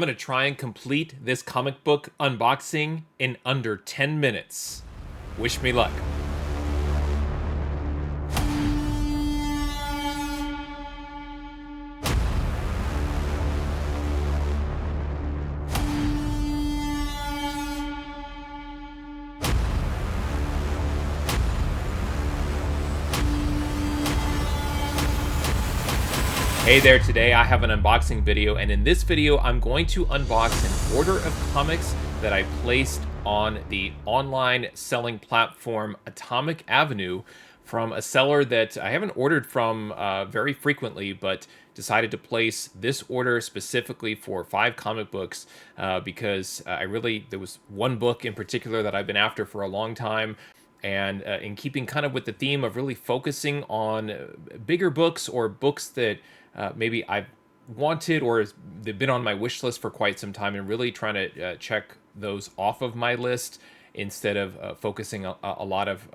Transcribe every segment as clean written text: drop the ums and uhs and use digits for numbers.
I'm going to try and complete this comic book unboxing in under 10 minutes. Wish me luck. Hey there, today I have an unboxing video, and in this video I'm going to unbox an order of comics that I placed on the online selling platform Atomic Avenue from a seller that I haven't ordered from very frequently, but decided to place this order specifically for 5 comic books because there was one book in particular that I've been after for a long time. And in keeping kind of with the theme of really focusing on bigger books or books that maybe I've wanted or they've been on my wish list for quite some time, and really trying to check those off of my list instead of focusing a lot of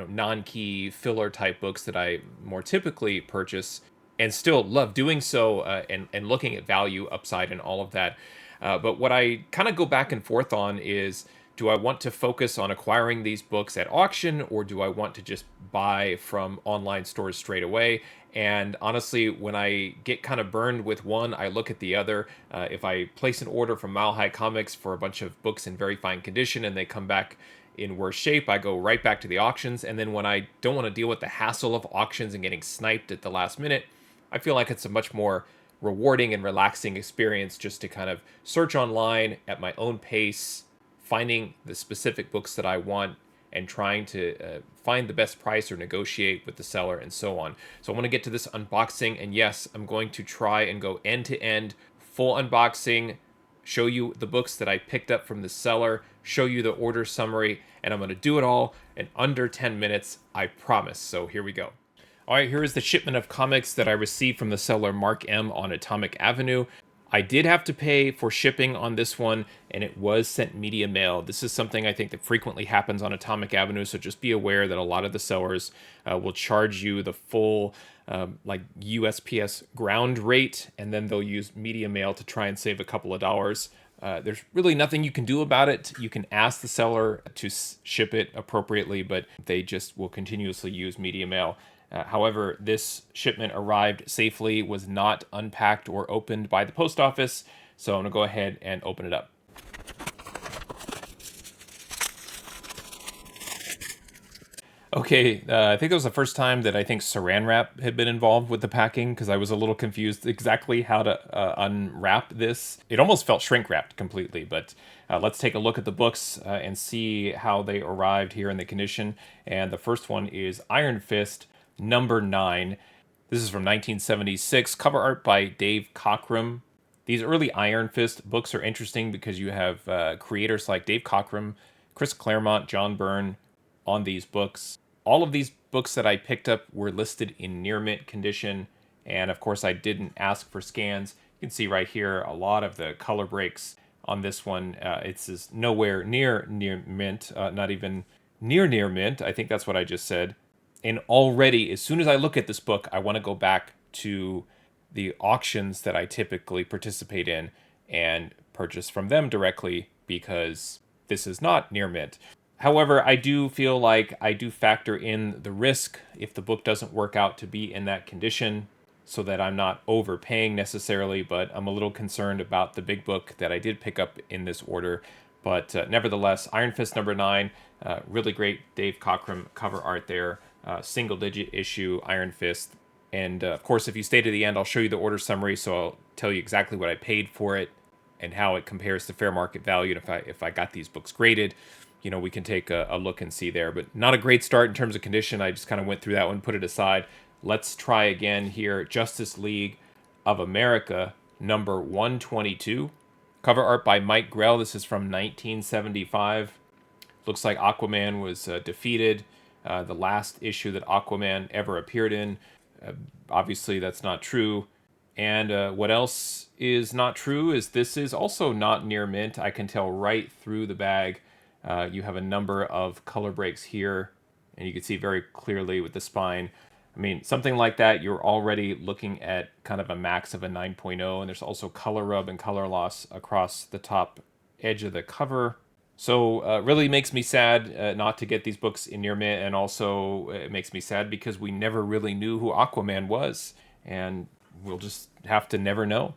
non-key filler type books that I more typically purchase and still love doing so, and looking at value upside and all of that. But what I kind of go back and forth on is, do I want to focus on acquiring these books at auction, or do I want to just buy from online stores straight away? And honestly, when I get kind of burned with one, I look at the other. If I place an order from Mile High Comics for a bunch of books in very fine condition and they come back in worse shape, I go right back to the auctions. And then when I don't want to deal with the hassle of auctions and getting sniped at the last minute, I feel like it's a much more rewarding and relaxing experience just to kind of search online at my own pace, finding the specific books that I want and trying to find the best price or negotiate with the seller and so on. So I want to get to this unboxing, and yes, I'm going to try and go end to end, full unboxing, show you the books that I picked up from the seller, show you the order summary, and I'm going to do it all in under 10 minutes, I promise. So here we go. All right, here is the shipment of comics that I received from the seller Mark M on Atomic Avenue. I did have to pay for shipping on this one, and it was sent media mail. This is something I think that frequently happens on Atomic Avenue, so just be aware that a lot of the sellers will charge you the full USPS ground rate, and then they'll use media mail to try and save a couple of dollars. There's really nothing you can do about it. You can ask the seller to ship it appropriately, but they just will continuously use media mail. However, this shipment arrived safely, was not unpacked or opened by the post office, so I'm going to go ahead and open it up. Okay, I think that was the first time that I think Saran wrap had been involved with the packing, because I was a little confused exactly how to unwrap this. It almost felt shrink wrapped completely, but let's take a look at the books and see how they arrived here in the condition. And the first one is Iron Fist, number 9. This is from 1976. Cover art by Dave Cockrum. These early Iron Fist books are interesting because you have creators like Dave Cockrum, Chris Claremont, John Byrne on these books. All of these books that I picked up were listed in near mint condition, and of course I didn't ask for scans. You can see right here a lot of the color breaks on this one. It's nowhere near mint, not even near mint. I think that's what I just said. And already, as soon as I look at this book, I want to go back to the auctions that I typically participate in and purchase from them directly, because this is not near mint. However, I do feel like I do factor in the risk if the book doesn't work out to be in that condition, so that I'm not overpaying necessarily, but I'm a little concerned about the big book that I did pick up in this order. But nevertheless, Iron Fist number 9, really great Dave Cockrum cover art there. Single-digit issue Iron Fist. And of course, if you stay to the end, I'll show you the order summary, so I'll tell you exactly what I paid for it and how it compares to fair market value. And if I got these books graded, we can take a look and see there. But not a great start in terms of condition. I just kind of went through that one, put it aside. Let's try again here. Justice League of America, number 122. Cover art by Mike Grell. This is from 1975. Looks like Aquaman was defeated. The last issue that Aquaman ever appeared in. Obviously, that's not true. And what else is not true is this is also not near mint. I can tell right through the bag. You have a number of color breaks here, and you can see very clearly with the spine. I mean, something like that, you're already looking at kind of a max of a 9.0, and there's also color rub and color loss across the top edge of the cover. So really makes me sad not to get these books in near mint, and also it makes me sad because we never really knew who Aquaman was, and we'll just have to never know.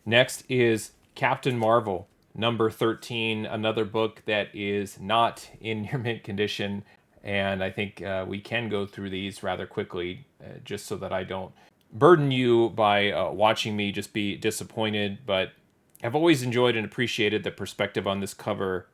Next is Captain Marvel, number 13, another book that is not in near mint condition. And I think we can go through these rather quickly, just so that I don't burden you by watching me just be disappointed. But I've always enjoyed and appreciated the perspective on this cover,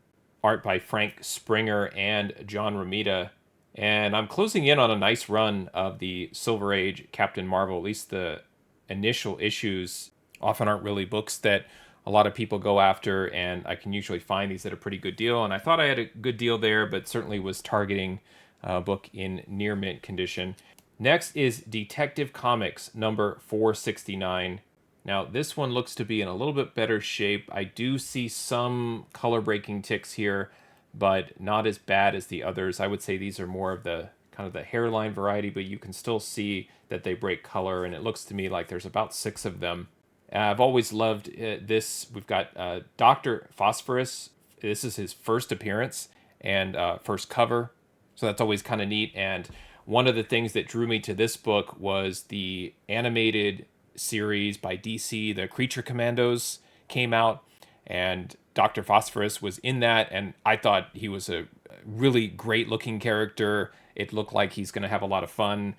art by Frank Springer and John Romita. And I'm closing in on a nice run of the Silver Age Captain Marvel. At least the initial issues often aren't really books that a lot of people go after, and I can usually find these at a pretty good deal. And I thought I had a good deal there, but certainly was targeting a book in near mint condition. Next is Detective Comics, number 469. Now, this one looks to be in a little bit better shape. I do see some color breaking ticks here, but not as bad as the others. I would say these are more of the kind of the hairline variety, but you can still see that they break color, and it looks to me like there's about 6 of them. I've always loved this. We've got Dr. Phosphorus. This is his first appearance and first cover. So that's always kind of neat. And one of the things that drew me to this book was the animated series by DC, the Creature Commandos came out, and Dr. Phosphorus was in that. And I thought he was a really great looking character. It looked like he's going to have a lot of fun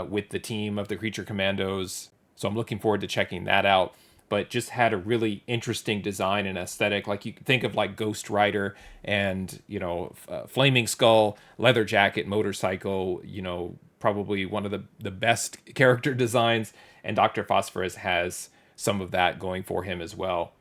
with the team of the Creature Commandos. So I'm looking forward to checking that out. But just had a really interesting design and aesthetic. Like you could think of like Ghost Rider and, Flaming Skull, leather jacket, motorcycle, probably one of the best character designs. And Dr. Phosphorus has some of that going for him as well.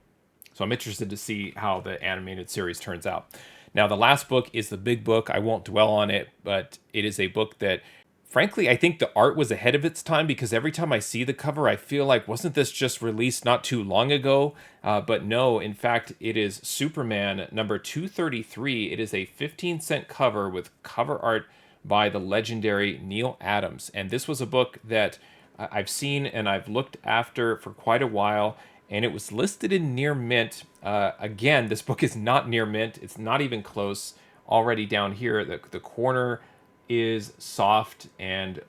So I'm interested to see how the animated series turns out. Now, the last book is the big book. I won't dwell on it, but it is a book that, frankly, I think the art was ahead of its time, because every time I see the cover, I feel like, wasn't this just released not too long ago? But no, in fact, it is Superman number 233. It is a 15-cent cover with cover art by the legendary Neil Adams. And this was a book that I've seen and I've looked after for quite a while, and it was listed in near mint. Again, this book is not near mint. It's not even close. Already down here, the corner is soft and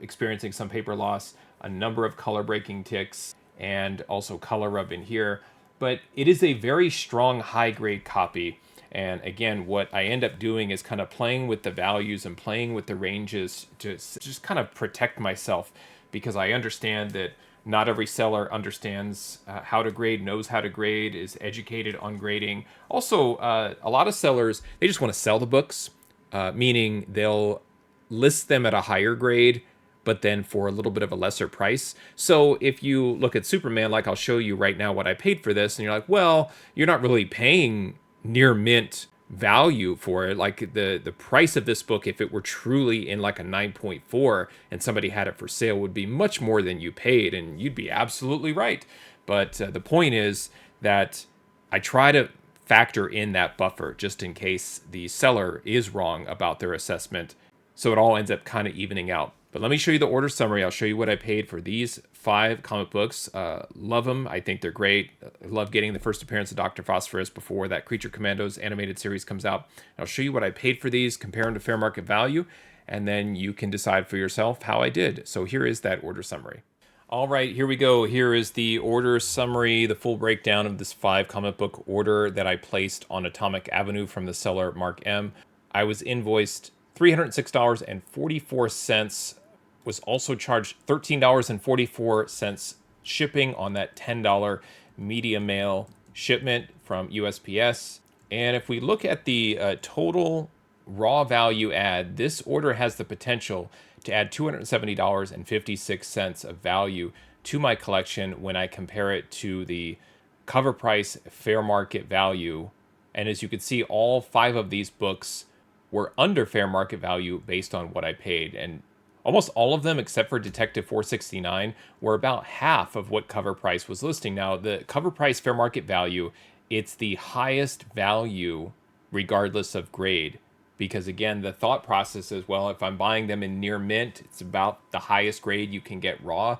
experiencing some paper loss, a number of color breaking ticks, and also color rub in here. But it is a very strong high grade copy. And again, what I end up doing is kind of playing with the values and playing with the ranges to just kind of protect myself, because I understand that not every seller understands how to grade, knows how to grade, is educated on grading. Also, a lot of sellers, they just want to sell the books. Meaning they'll list them at a higher grade, but then for a little bit of a lesser price. So if you look at Superman, like I'll show you right now what I paid for this, and you're like, well, you're not really paying near mint value for it. Like the price of this book, if it were truly in like a 9.4 and somebody had it for sale, would be much more than you paid, and you'd be absolutely right. But the point is that I try to factor in that buffer just in case the seller is wrong about their assessment. So it all ends up kind of evening out. But let me show you the order summary. I'll show you what I paid for these 5 comic books. Love them. I think they're great. I love getting the first appearance of Dr. Phosphorus before that Creature Commandos animated series comes out. I'll show you what I paid for these, compare them to fair market value, and then you can decide for yourself how I did. So here is that order summary. All right, here we go. Here is the order summary, the full breakdown of this 5 comic book order that I placed on Atomic Avenue from the seller Mark M. I was invoiced $306.44, was also charged $13.44 shipping on that $10 media mail shipment from USPS. And if we look at the total raw value add, this order has the potential to add $270.56 of value to my collection when I compare it to the cover price fair market value. And as you can see, all 5 of these books were under fair market value based on what I paid. And almost all of them, except for Detective 469, were about half of what cover price was listing. Now, the cover price fair market value, it's the highest value regardless of grade, because again, the thought process is, well, if I'm buying them in near mint, it's about the highest grade you can get raw.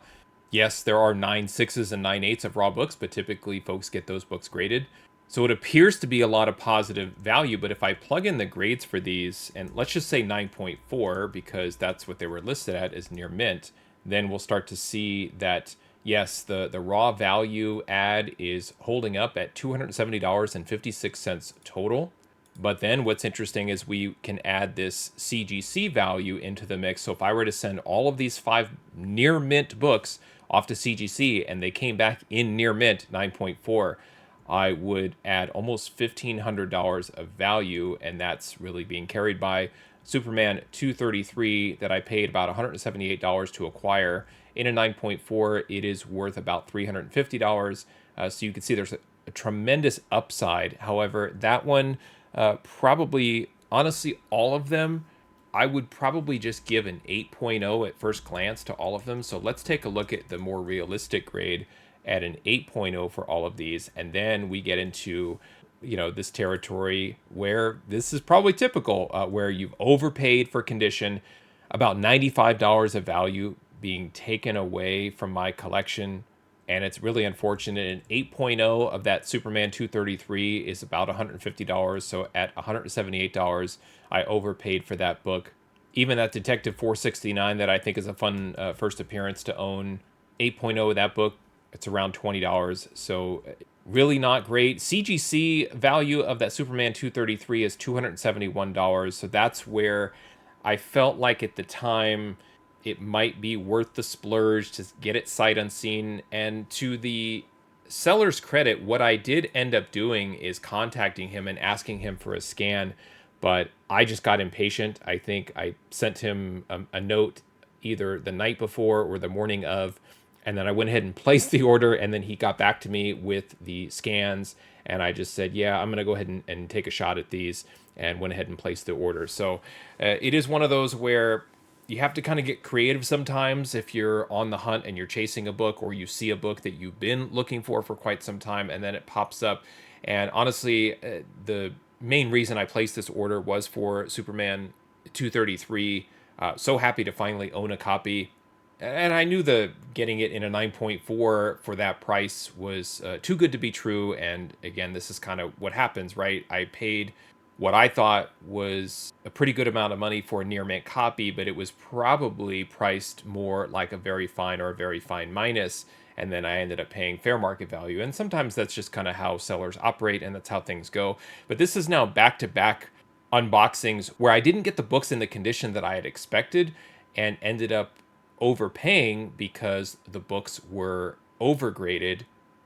Yes, there are 9.6s and 9.8s of raw books, but typically folks get those books graded. So it appears to be a lot of positive value, but if I plug in the grades for these, and let's just say 9.4, because that's what they were listed at as near mint, then we'll start to see that, yes, the raw value ad is holding up at $270.56 total. But then what's interesting is we can add this CGC value into the mix. So if I were to send all of these 5 near mint books off to CGC and they came back in near mint 9.4, I would add almost $1,500 of value, and that's really being carried by Superman 233 that I paid about $178 to acquire. In a 9.4, it is worth about $350. So you can see there's a tremendous upside. However, that one probably, honestly, all of them, I would probably just give an 8.0 at first glance to all of them. So let's take a look at the more realistic grade at an 8.0 for all of these. And then we get into, this territory where this is probably typical, where you've overpaid for condition, about $95 of value being taken away from my collection. And it's really unfortunate. An 8.0 of that Superman 233 is about $150. So at $178, I overpaid for that book. Even that Detective 469 that I think is a fun first appearance to own, 8.0 of that book, it's around $20. So really not great. CGC value of that Superman 233 is $271. So that's where I felt like at the time it might be worth the splurge to get it sight unseen. And to the seller's credit, what I did end up doing is contacting him and asking him for a scan, but I just got impatient. I think I sent him a note either the night before or the morning of, and then I went ahead and placed the order, and then he got back to me with the scans, and I just said, yeah, I'm going to go ahead and take a shot at these, and went ahead and placed the order. So it is one of those where you have to kind of get creative sometimes if you're on the hunt and you're chasing a book, or you see a book that you've been looking for quite some time, and then it pops up. And honestly, the main reason I placed this order was for Superman 233. So happy to finally own a copy. And I knew the getting it in a 9.4 for that price was too good to be true. And again, this is kind of what happens, right? I paid what I thought was a pretty good amount of money for a near mint copy, but it was probably priced more like a very fine or a very fine minus. And then I ended up paying fair market value. And sometimes that's just kind of how sellers operate, and that's how things go. But this is now back-to-back unboxings where I didn't get the books in the condition that I had expected, and ended up overpaying because the books were overgraded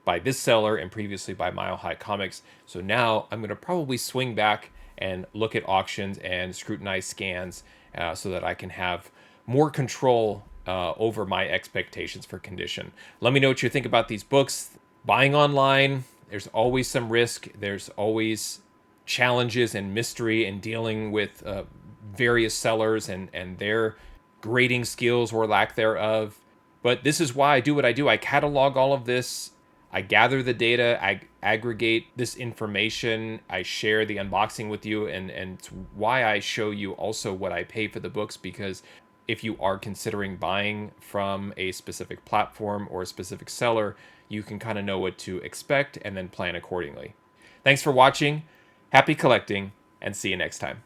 by this seller and previously by Mile High Comics. So now I'm going to probably swing back and look at auctions and scrutinize scans so that I can have more control over my expectations for condition. Let me know what you think about these books. Buying online, there's always some risk. There's always challenges and mystery in dealing with various sellers and their grading skills or lack thereof. But this is why I do what I do. I catalog all of this. I gather the data, I aggregate this information, I share the unboxing with you, and it's why I show you also what I pay for the books, because if you are considering buying from a specific platform or a specific seller, you can kind of know what to expect and then plan accordingly. Thanks for watching, happy collecting, and see you next time.